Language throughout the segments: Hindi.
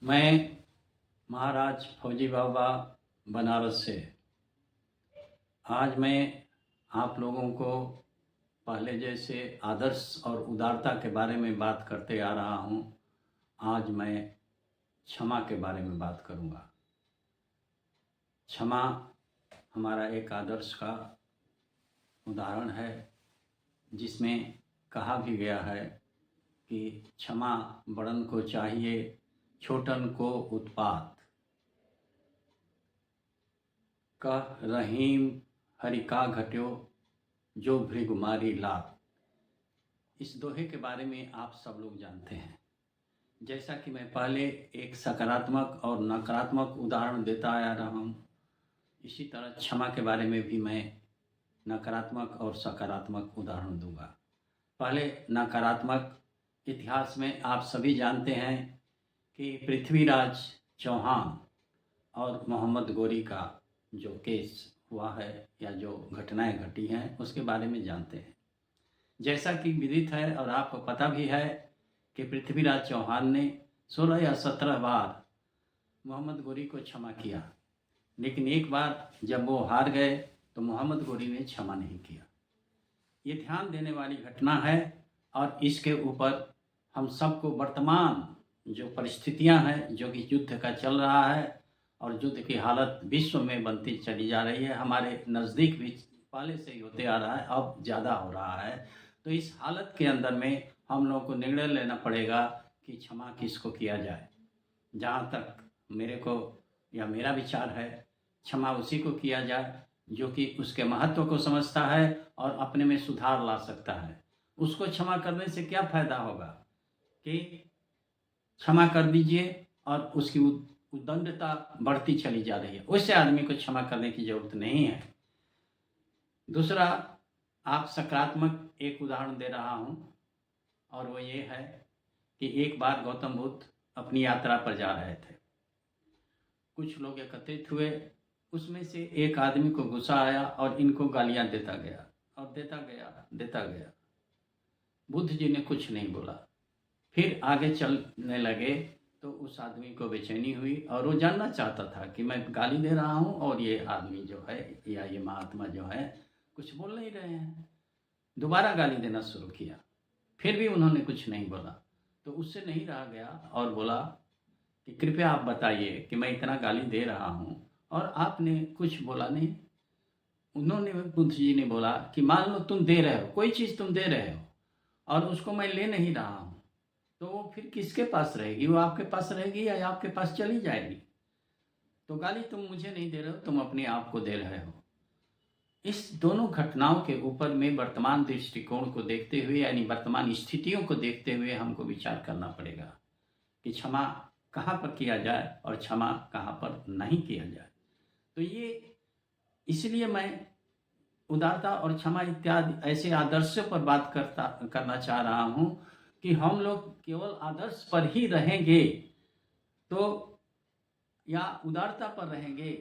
मैं महाराज फौजी बाबा बनारस से आज मैं आप लोगों को पहले जैसे आदर्श और उदारता के बारे में बात करते आ रहा हूँ। आज मैं क्षमा के बारे में बात करूँगा। क्षमा हमारा एक आदर्श का उदाहरण है, जिसमें कहा भी गया है कि क्षमा बड़न को चाहिए, छोटन को उत्पात। कह रहीम हरि का घट्यो, जो भृगुमारी लात। इस दोहे के बारे में आप सब लोग जानते हैं। जैसा कि मैं पहले एक सकारात्मक और नकारात्मक उदाहरण देता आया रहा हूँ, इसी तरह क्षमा के बारे में भी मैं नकारात्मक और सकारात्मक उदाहरण दूंगा। पहले नकारात्मक, इतिहास में आप सभी जानते हैं कि पृथ्वीराज चौहान और मोहम्मद गोरी का जो केस हुआ है या जो घटनाएं घटी हैं उसके बारे में जानते हैं। जैसा कि विदित है और आपको पता भी है कि पृथ्वीराज चौहान ने 16 या 17 बार मोहम्मद गोरी को क्षमा किया, लेकिन एक बार जब वो हार गए तो मोहम्मद गोरी ने क्षमा नहीं किया। ये ध्यान देने वाली घटना है और इसके ऊपर हम सबको वर्तमान जो परिस्थितियां हैं, जो कि युद्ध का चल रहा है और युद्ध की हालत विश्व में बनती चली जा रही है, हमारे नज़दीक भी पहले से ही होते आ रहा है, अब ज़्यादा हो रहा है। तो इस हालत के अंदर में हम लोगों को निर्णय लेना पड़ेगा कि क्षमा किसको किया जाए। जहाँ तक मेरे को या मेरा विचार है, क्षमा उसी को किया जाए जो कि उसके महत्व को समझता है और अपने में सुधार ला सकता है। उसको क्षमा करने से क्या फ़ायदा होगा कि क्षमा कर दीजिए और उसकी उद्दंडता बढ़ती चली जा रही है, उससे आदमी को क्षमा करने की ज़रूरत नहीं है। दूसरा, आप सकारात्मक एक उदाहरण दे रहा हूँ और वो ये है कि एक बार गौतम बुद्ध अपनी यात्रा पर जा रहे थे। कुछ लोग एकत्रित हुए, उसमें से एक आदमी को गुस्सा आया और इनको गालियाँ देता गया और देता गया। बुद्ध जी ने कुछ नहीं बोला। फिर आगे चलने लगे तो उस आदमी को बेचैनी हुई और वो जानना चाहता था कि मैं गाली दे रहा हूँ और ये आदमी जो है या ये महात्मा जो है कुछ बोल नहीं रहे हैं। दोबारा गाली देना शुरू किया, फिर भी उन्होंने कुछ नहीं बोला। तो उससे नहीं रहा गया और बोला कि कृपया आप बताइए कि मैं इतना गाली दे रहा हूँ और आपने कुछ बोला नहीं। उन्होंने, बुद्ध जी ने बोला कि मान लो तुम दे रहे हो, कोई चीज़ तुम दे रहे हो और उसको मैं ले नहीं रहा हूँ, तो वो फिर किसके पास रहेगी? वो आपके पास रहेगी या आपके पास चली जाएगी? तो गाली तुम मुझे नहीं दे रहे हो, तुम अपने आप को दे रहे हो। इस दोनों घटनाओं के ऊपर में वर्तमान दृष्टिकोण को देखते हुए, यानी वर्तमान स्थितियों को देखते हुए हमको विचार करना पड़ेगा कि क्षमा कहाँ पर किया जाए और क्षमा कहाँ पर नहीं किया जाए। तो ये इसलिए मैं उदारता और क्षमा इत्यादि ऐसे आदर्शों पर बात करना चाह रहा हूँ कि हम लोग केवल आदर्श पर ही रहेंगे तो या उदारता पर रहेंगे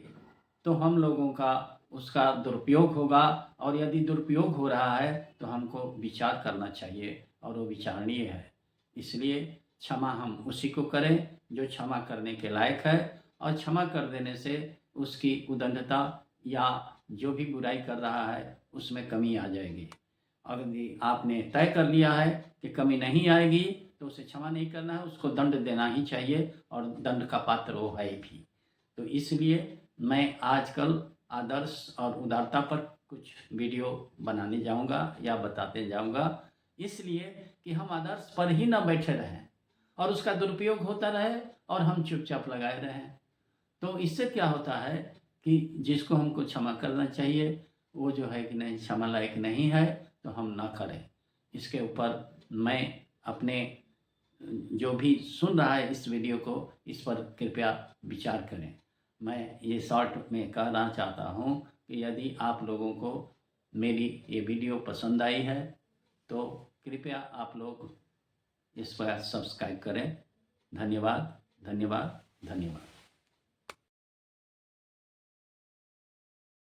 तो हम लोगों का उसका दुरुपयोग होगा, और यदि दुरुपयोग हो रहा है तो हमको विचार करना चाहिए और वो विचारणीय है। इसलिए क्षमा हम उसी को करें जो क्षमा करने के लायक है, और क्षमा कर देने से उसकी उद्दंडता या जो भी बुराई कर रहा है उसमें कमी आ जाएगी। अगर आपने तय कर लिया है कि कमी नहीं आएगी तो उसे क्षमा नहीं करना है, उसको दंड देना ही चाहिए और दंड का पात्र वो है भी। तो इसलिए मैं आजकल आदर्श और उदारता पर कुछ वीडियो बनाने जाऊंगा या बताते जाऊंगा, इसलिए कि हम आदर्श पर ही ना बैठे रहें और उसका दुरुपयोग होता रहे और हम चुपचाप लगाए रहें। तो इससे क्या होता है कि जिसको हमको क्षमा करना चाहिए वो जो है कि नहीं, क्षमा लायक नहीं है तो हम ना करें। इसके ऊपर मैं अपने जो भी सुन रहा है इस वीडियो को, इस पर कृपया विचार करें। मैं ये शॉर्ट में कहना चाहता हूँ कि यदि आप लोगों को मेरी ये वीडियो पसंद आई है तो कृपया आप लोग इस पर सब्सक्राइब करें। धन्यवाद, धन्यवाद, धन्यवाद।